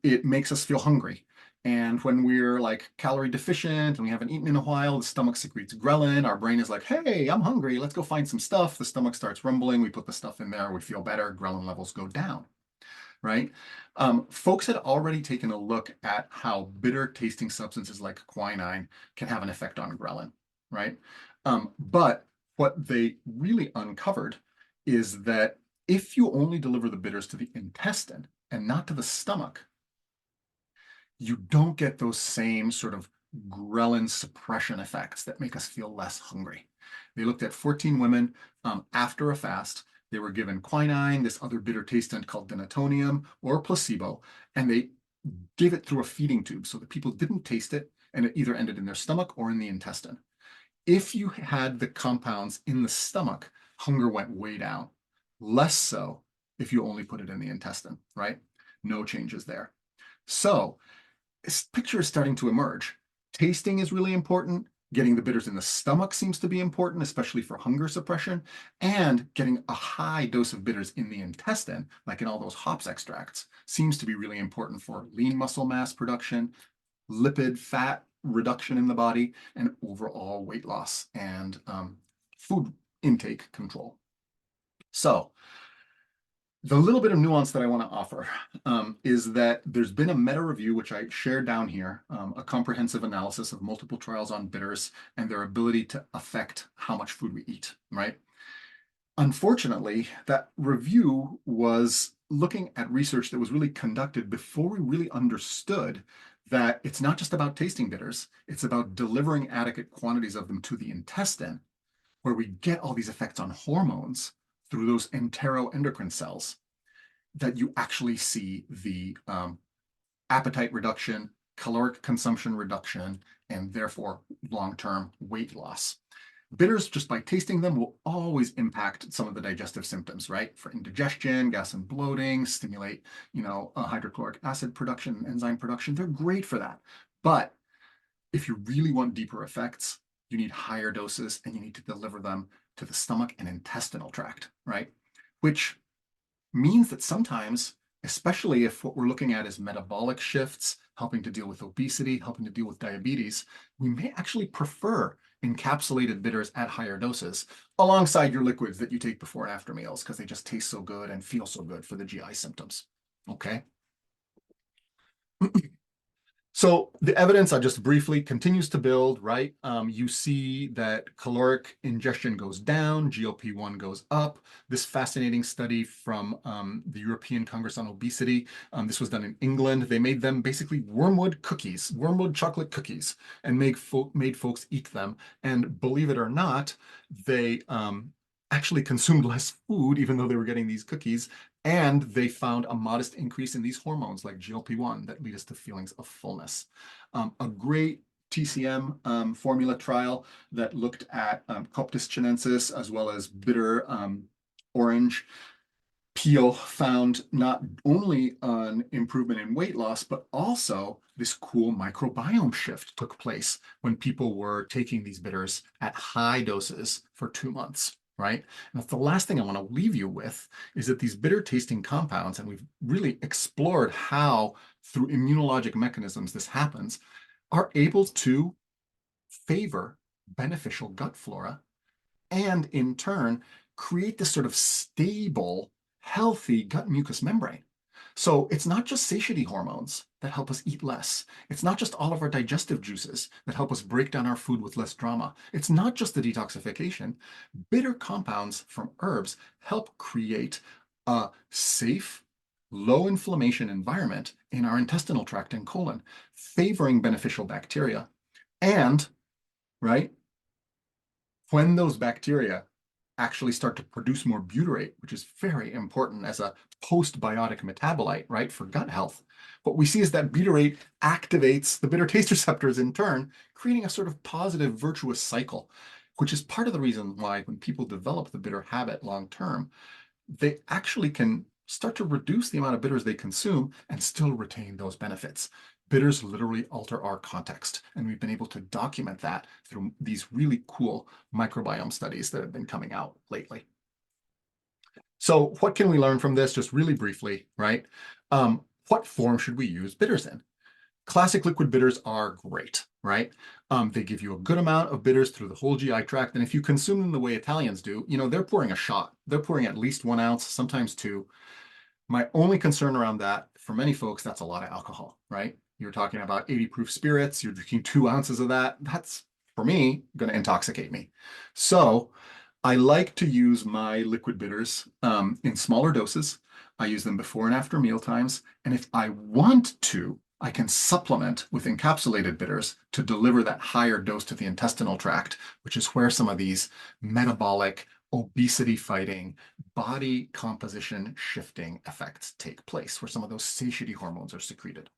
It makes us feel hungry. And when we're like calorie deficient and we haven't eaten in a while, the stomach secretes ghrelin. Our brain is like, hey, I'm hungry. Let's go find some stuff. The stomach starts rumbling. We put the stuff in there. We feel better. Ghrelin levels go down, right? Folks had already taken a look at how bitter tasting substances like quinine can have an effect on ghrelin, right? But what they really uncovered is that if you only deliver the bitters to the intestine and not to the stomach, you don't get those same sort of ghrelin suppression effects that make us feel less hungry. They looked at 14 women after a fast. They were given quinine, this other bitter tastant called denatonium, or placebo, and they gave it through a feeding tube so that people didn't taste it, and it either ended in their stomach or in the intestine. If you had the compounds in the stomach, hunger went way down. Less so if you only put it in the intestine, right? No changes there. So this picture is starting to emerge. Tasting is really important. Getting the bitters in the stomach seems to be important, especially for hunger suppression. And getting a high dose of bitters in the intestine, like in all those hops extracts, seems to be really important for lean muscle mass production, lipid fat reduction in the body, and overall weight loss and food intake control. So the little bit of nuance that I want to offer is that there's been a meta review, which I shared down here, a comprehensive analysis of multiple trials on bitters and their ability to affect how much food we eat, right? Unfortunately, that review was looking at research that was really conducted before we really understood that it's not just about tasting bitters, it's about delivering adequate quantities of them to the intestine, where we get all these effects on hormones through those enteroendocrine cells, that you actually see the appetite reduction, caloric consumption reduction, and therefore long-term weight loss. Bitters, just by tasting them, will always impact some of the digestive symptoms, right? For indigestion, gas and bloating, stimulate, hydrochloric acid production, enzyme production. They're great for that. But if you really want deeper effects, you need higher doses and you need to deliver them to the stomach and intestinal tract, right? Which means that sometimes, especially if what we're looking at is metabolic shifts, helping to deal with obesity, helping to deal with diabetes, we may actually prefer encapsulated bitters at higher doses alongside your liquids that you take before and after meals because they just taste so good and feel so good for the GI symptoms. Okay. So the evidence, I just briefly, continues to build, right? You see that caloric ingestion goes down, GLP-1 goes up. This fascinating study from the European Congress on Obesity, this was done in England. They made them basically wormwood cookies, wormwood chocolate cookies, and made folks eat them. And believe it or not, they actually consumed less food, even though they were getting these cookies, and they found a modest increase in these hormones like GLP-1 that lead us to feelings of fullness. A great TCM formula trial that looked at Coptis chinensis as well as bitter orange peel found not only an improvement in weight loss, but also this cool microbiome shift took place when people were taking these bitters at high doses for 2 months. Right? And that's the last thing I want to leave you with is that these bitter tasting compounds, and we've really explored how through immunologic mechanisms this happens, are able to favor beneficial gut flora and in turn create this sort of stable, healthy gut mucus membrane. So it's not just satiety hormones that help us eat less. It's not just all of our digestive juices that help us break down our food with less drama. It's not just the detoxification. Bitter compounds from herbs help create a safe, low inflammation environment in our intestinal tract and colon, favoring beneficial bacteria. And, right, when those bacteria actually start to produce more butyrate, which is very important as a postbiotic metabolite, right, for gut health. What we see is that butyrate activates the bitter taste receptors in turn, creating a sort of positive virtuous cycle, which is part of the reason why when people develop the bitter habit long term, they actually can start to reduce the amount of bitters they consume and still retain those benefits. Bitters literally alter our context, and we've been able to document that through these really cool microbiome studies that have been coming out lately. So what can we learn from this? Just really briefly, right? What form should we use bitters in? Classic liquid bitters are great, right? They give you a good amount of bitters through the whole GI tract. And if you consume them the way Italians do, they're pouring a shot. They're pouring at least 1 ounce, sometimes 2. My only concern around that, for many folks, that's a lot of alcohol, right? You're talking about 80 proof spirits, you're drinking 2 ounces of that. That's, for me, going to intoxicate me. So I like to use my liquid bitters in smaller doses. I use them before and after meal times. And if I want to, I can supplement with encapsulated bitters to deliver that higher dose to the intestinal tract, which is where some of these metabolic, obesity fighting, body composition shifting effects take place, where some of those satiety hormones are secreted.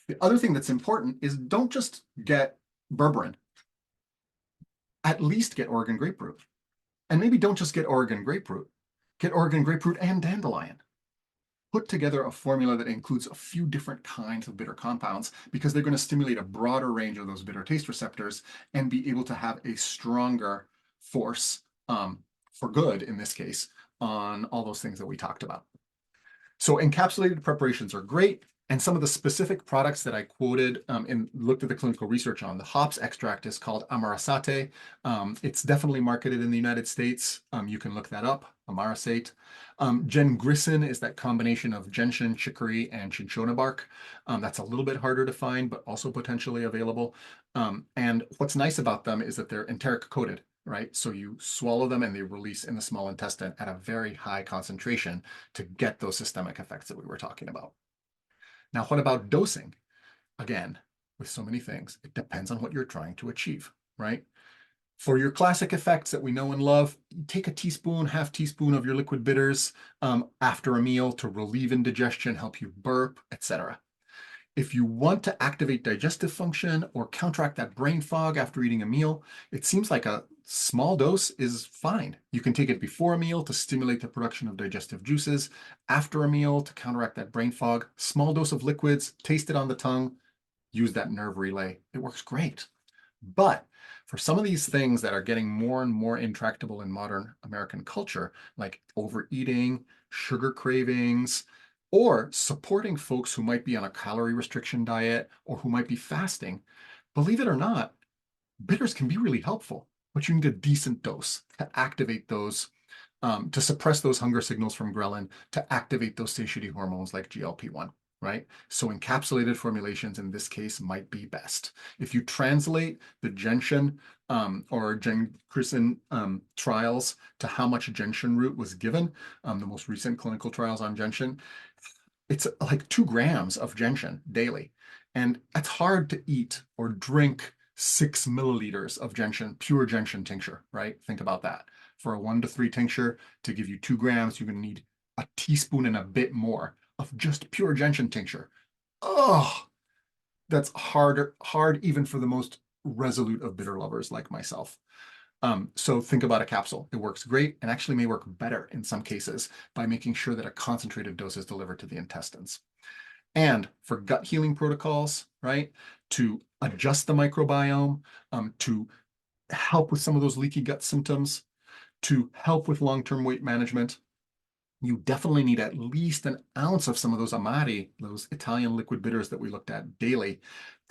The other thing that's important is don't just get berberine, at least get Oregon grapefruit. And maybe don't just get Oregon grapefruit, get Oregon grapefruit and dandelion. Put together a formula that includes a few different kinds of bitter compounds because they're going to stimulate a broader range of those bitter taste receptors and be able to have a stronger force for good, in this case, on all those things that we talked about. So encapsulated preparations are great. And some of the specific products that I quoted and looked at the clinical research on, the hops extract is called amarasate. It's definitely marketed in the United States. You can look that up, amarasate. Gengrisin is that combination of gentian, chicory, and cinchona bark. That's a little bit harder to find, but also potentially available. And what's nice about them is that they're enteric coated, right? So you swallow them and they release in the small intestine at a very high concentration to get those systemic effects that we were talking about. Now, what about dosing? again, with so many things, it depends on what you're trying to achieve, right? For your classic effects that we know and love, take a teaspoon, half teaspoon of your liquid bitters after a meal to relieve indigestion, help you burp, etc. If you want to activate digestive function or counteract that brain fog after eating a meal, it seems like a small dose is fine. You can take it before a meal to stimulate the production of digestive juices, after a meal to counteract that brain fog, small dose of liquids, taste it on the tongue, use that nerve relay. It works great. But for some of these things that are getting more and more intractable in modern American culture, like overeating, sugar cravings, or supporting folks who might be on a calorie restriction diet or who might be fasting, believe it or not, bitters can be really helpful, but you need a decent dose to activate those, to suppress those hunger signals from ghrelin, to activate those satiety hormones like GLP-1. Right? So encapsulated formulations in this case might be best. If you translate the gentian or gencrisin trials to how much gentian root was given, the most recent clinical trials on gentian, it's like 2 grams of gentian daily. And it's hard to eat or drink 6 milliliters of gentian, pure gentian tincture, right? Think about that. For a 1 to 3 tincture to give you 2 grams, you're going to need a teaspoon and a bit more of just pure gentian tincture. Oh, that's hard even for the most resolute of bitter lovers like myself. So think about a capsule. It works great and actually may work better in some cases by making sure that a concentrated dose is delivered to the intestines. And for gut healing protocols, right, to adjust the microbiome, to help with some of those leaky gut symptoms, to help with long-term weight management, you definitely need at least an ounce of some of those amari, those Italian liquid bitters that we looked at daily,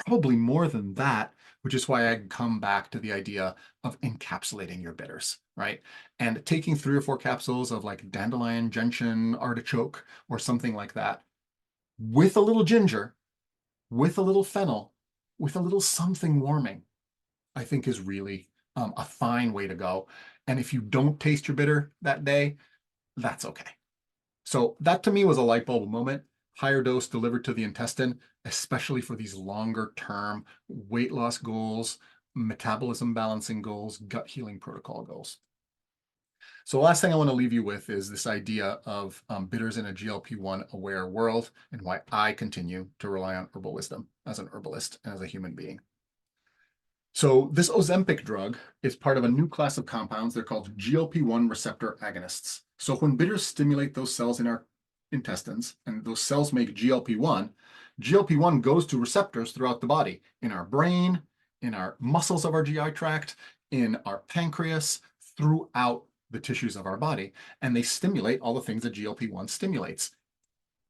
probably more than that, which is why I come back to the idea of encapsulating your bitters, right? And taking 3 or 4 capsules of like dandelion, gentian, artichoke, or something like that, with a little ginger, with a little fennel, with a little something warming, I think is really a fine way to go. And if you don't taste your bitter that day, that's okay. So that to me was a light bulb moment. Higher dose delivered to the intestine, especially for these longer term weight loss goals, metabolism balancing goals, gut healing protocol goals. So the last thing I want to leave you with is this idea of bitters in a GLP-1 aware world and why I continue to rely on herbal wisdom as an herbalist and as a human being. So this Ozempic drug is part of a new class of compounds. They're called GLP-1 receptor agonists. So when bitters stimulate those cells in our intestines and those cells make GLP-1, GLP-1 goes to receptors throughout the body, in our brain, in our muscles of our GI tract, in our pancreas, throughout the tissues of our body. And they stimulate all the things that GLP-1 stimulates.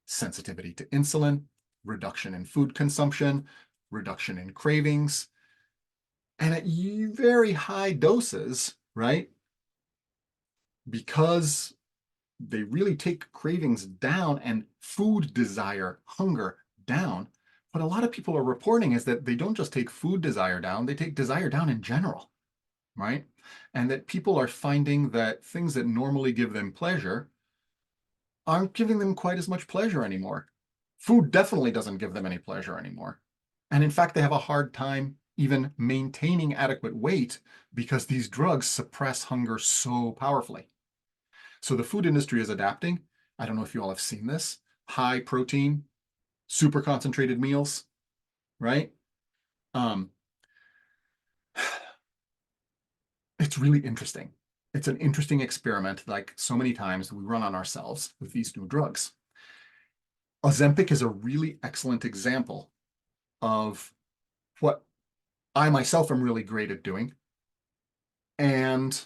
Sensitivity to insulin, reduction in food consumption, reduction in cravings, and at very high doses, right? Because they really take cravings down and food desire, hunger down. What a lot of people are reporting is that they don't just take food desire down, they take desire down in general, right? And that people are finding that things that normally give them pleasure aren't giving them quite as much pleasure anymore. Food definitely doesn't give them any pleasure anymore. And in fact, they have a hard time even maintaining adequate weight because these drugs suppress hunger so powerfully. So the food industry is adapting. I don't know if you all have seen this. High protein, super concentrated meals, right? Um, it's really interesting. It's an interesting experiment, like so many times we run on ourselves with these new drugs. Ozempic is a really excellent example of what I myself am really great at doing, and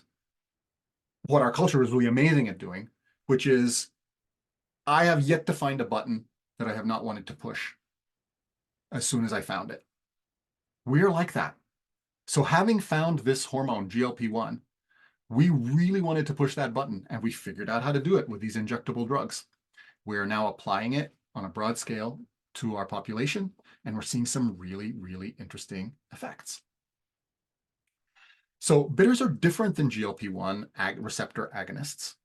what our culture is really amazing at doing, which is I have yet to find a button that I have not wanted to push as soon as I found it. We're like that. So having found this hormone, GLP-1, we really wanted to push that button, and we figured out how to do it with these injectable drugs. We are now applying it on a broad scale to our population, and we're seeing some really, really interesting effects. So bitters are different than GLP-1 receptor agonists.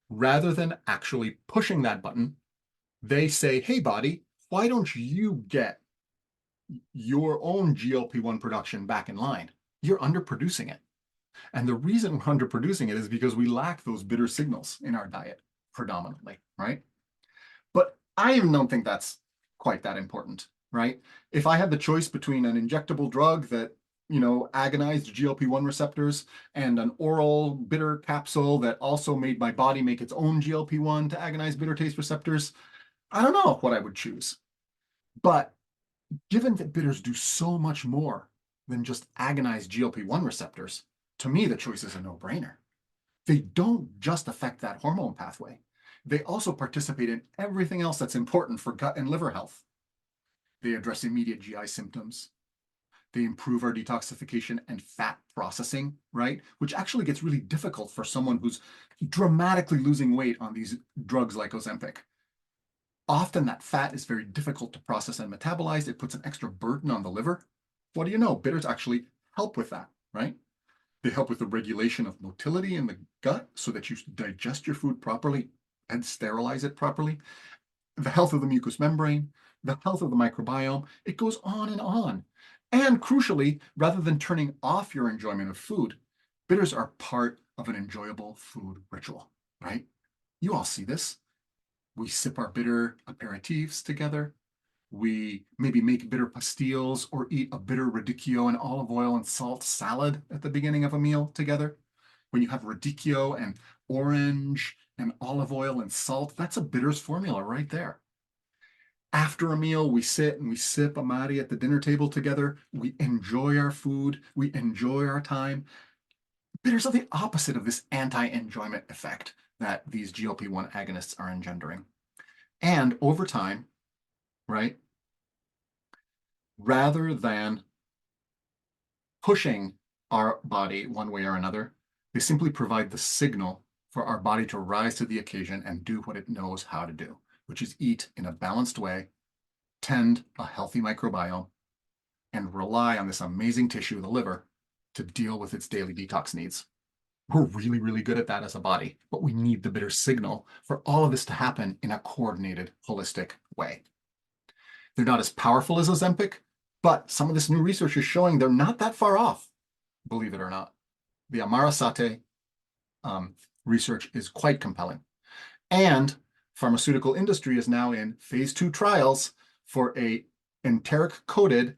Rather than actually pushing that button, they say, hey, body, why don't you get your own GLP-1 production back in line. You're underproducing it. And the reason we're underproducing it is because we lack those bitter signals in our diet predominantly, right? But I even don't think that's quite that important, right? If I had the choice between an injectable drug that, agonized GLP-1 receptors and an oral bitter capsule that also made my body make its own GLP-1 to agonize bitter taste receptors, I don't know what I would choose. But given that bitters do so much more than just agonize GLP-1 receptors, to me, the choice is a no-brainer. They don't just affect that hormone pathway. They also participate in everything else that's important for gut and liver health. They address immediate GI symptoms. They improve our detoxification and fat processing, right? Which actually gets really difficult for someone who's dramatically losing weight on these drugs like Ozempic. Often that fat is very difficult to process and metabolize. It puts an extra burden on the liver. What do you know? Bitters actually help with that, right? They help with the regulation of motility in the gut so that you digest your food properly and sterilize it properly. The health of the mucous membrane, the health of the microbiome, it goes on and on. And crucially, rather than turning off your enjoyment of food, bitters are part of an enjoyable food ritual, right? You all see this. We sip our bitter aperitifs together. We maybe make bitter pastilles or eat a bitter radicchio and olive oil and salt salad at the beginning of a meal together. When you have radicchio and orange and olive oil and salt, that's a bitters formula right there. After a meal, we sit and we sip amari at the dinner table together. We enjoy our food. We enjoy our time. Bitters are the opposite of this anti-enjoyment effect that these GLP-1 agonists are engendering. And over time, right, rather than pushing our body one way or another, they simply provide the signal for our body to rise to the occasion and do what it knows how to do, which is eat in a balanced way, tend a healthy microbiome, and rely on this amazing tissue, the liver, to deal with its daily detox needs. We're really, really good at that as a body, but we need the bitter signal for all of this to happen in a coordinated, holistic way. They're not as powerful as Ozempic, but some of this new research is showing they're not that far off, believe it or not. The Amarasate research is quite compelling. And pharmaceutical industry is now in phase 2 trials for a enteric-coated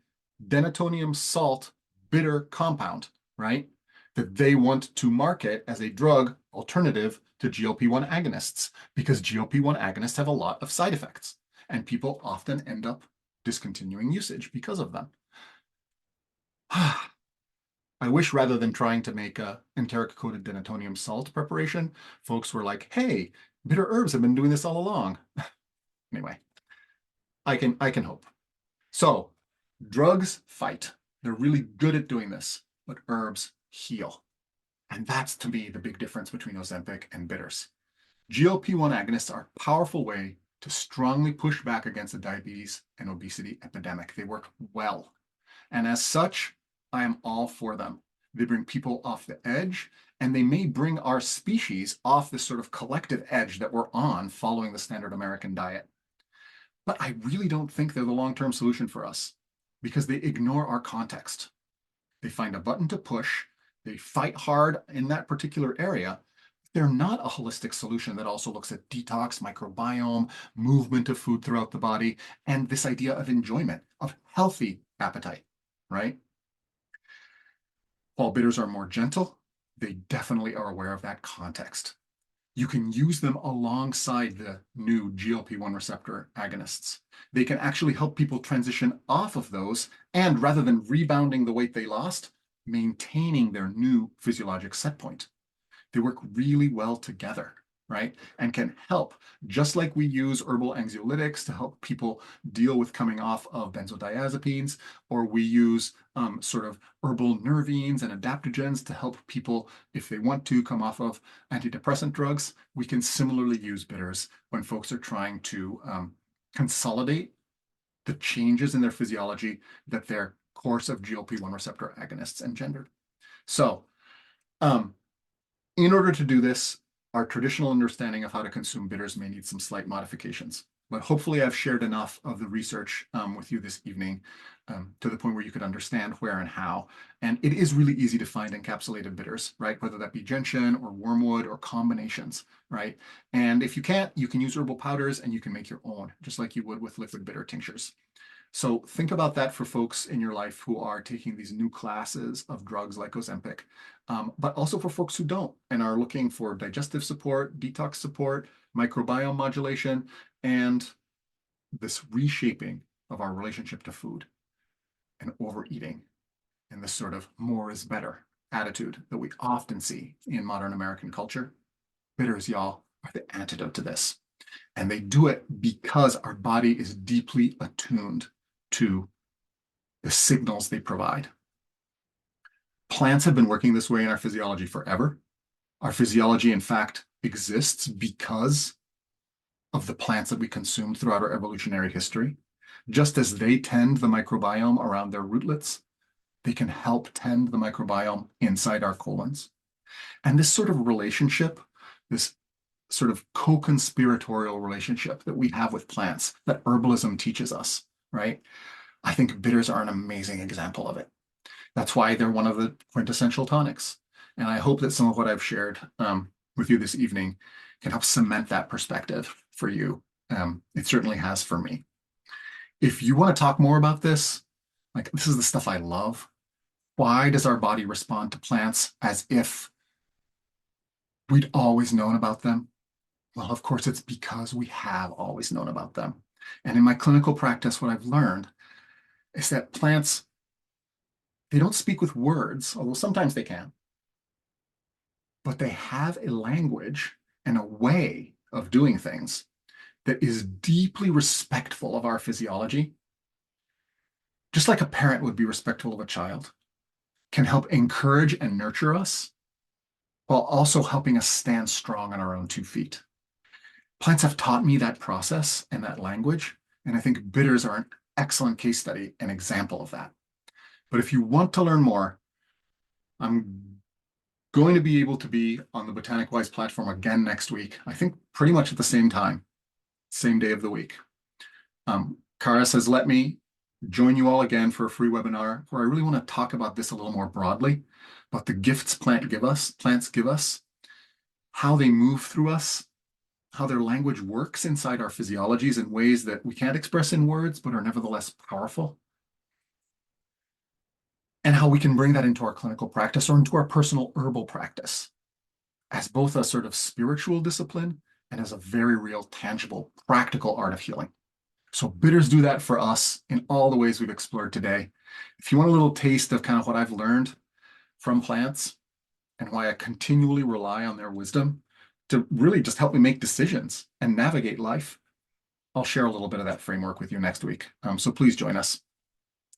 denatonium salt bitter compound, right? That they want to market as a drug alternative to GLP-1 agonists because GLP-1 agonists have a lot of side effects and people often end up discontinuing usage because of them. I wish rather than trying to make a enteric-coated denatonium salt preparation, folks were like, hey, bitter herbs have been doing this all along. Anyway, I can hope. So drugs fight. They're really good at doing this, but herbs heal. And that's, to me, the big difference between Ozempic and bitters. GLP-1 agonists are a powerful way to strongly push back against the diabetes and obesity epidemic. They work well. And as such, I am all for them. They bring people off the edge, and they may bring our species off this sort of collective edge that we're on following the standard American diet. But I really don't think they're the long-term solution for us because they ignore our context. They find a button to push, they fight hard in that particular area. They're not a holistic solution that also looks at detox, microbiome, movement of food throughout the body, and this idea of enjoyment, of healthy appetite, right? While bitters are more gentle, they definitely are aware of that context. You can use them alongside the new GLP-1 receptor agonists. They can actually help people transition off of those and rather than rebounding the weight they lost, maintaining their new physiologic set point. They work really well together, right? And can help, just like we use herbal anxiolytics to help people deal with coming off of benzodiazepines, or we use sort of herbal nervines and adaptogens to help people, if they want to, come off of antidepressant drugs. We can similarly use bitters when folks are trying to consolidate the changes in their physiology that their course of GLP-1 receptor agonists engendered. So, in order to do this, our traditional understanding of how to consume bitters may need some slight modifications. but hopefully I've shared enough of the research with you this evening to the point where you could understand where and how. And it is really easy to find encapsulated bitters, right? Whether that be gentian or wormwood or combinations, right? And if you can't, you can use herbal powders and you can make your own, just like you would with liquid bitter tinctures. So think about that for folks in your life who are taking these new classes of drugs like Ozempic, but also for folks who don't and are looking for digestive support, detox support, microbiome modulation, and this reshaping of our relationship to food and overeating and this sort of more is better attitude that we often see in modern American culture. Bitters, y'all, are the antidote to this. And they do it because our body is deeply attuned to the signals they provide. Plants have been working this way in our physiology forever. Our physiology, in fact, exists because of the plants that we consumed throughout our evolutionary history. Just as they tend the microbiome around their rootlets, they can help tend the microbiome inside our colons. And this sort of relationship, this sort of co-conspiratorial relationship that we have with plants that herbalism teaches us, right? I think bitters are an amazing example of it. That's why they're one of the quintessential tonics. And I hope that some of what I've shared with you this evening can help cement that perspective for you. It certainly has for me. If you want to talk more about this, like this is the stuff I love. Why does our body respond to plants as if we'd always known about them? Well, of course, it's because we have always known about them. And in my clinical practice, what I've learned is that plants, they don't speak with words, although sometimes they can, but they have a language and a way of doing things that is deeply respectful of our physiology, just like a parent would be respectful of a child, can help encourage and nurture us while also helping us stand strong on our own 2 feet. Plants have taught me that process and that language, and I think bitters are an excellent case study, an example of that. But if you want to learn more, I'm going to be able to be on the Botanic Wise platform again next week. I think pretty much at the same time, same day of the week. Karis has let me join you all again for a free webinar where I really want to talk about this a little more broadly, about the gifts plants give us, how they move through us, how their language works inside our physiologies in ways that we can't express in words, but are nevertheless powerful, and how we can bring that into our clinical practice or into our personal herbal practice as both a sort of spiritual discipline and as a very real, tangible, practical art of healing. So bitters do that for us in all the ways we've explored today. If you want a little taste of kind of what I've learned from plants and why I continually rely on their wisdom to really just help me make decisions and navigate life, I'll share a little bit of that framework with you next week. So please join us.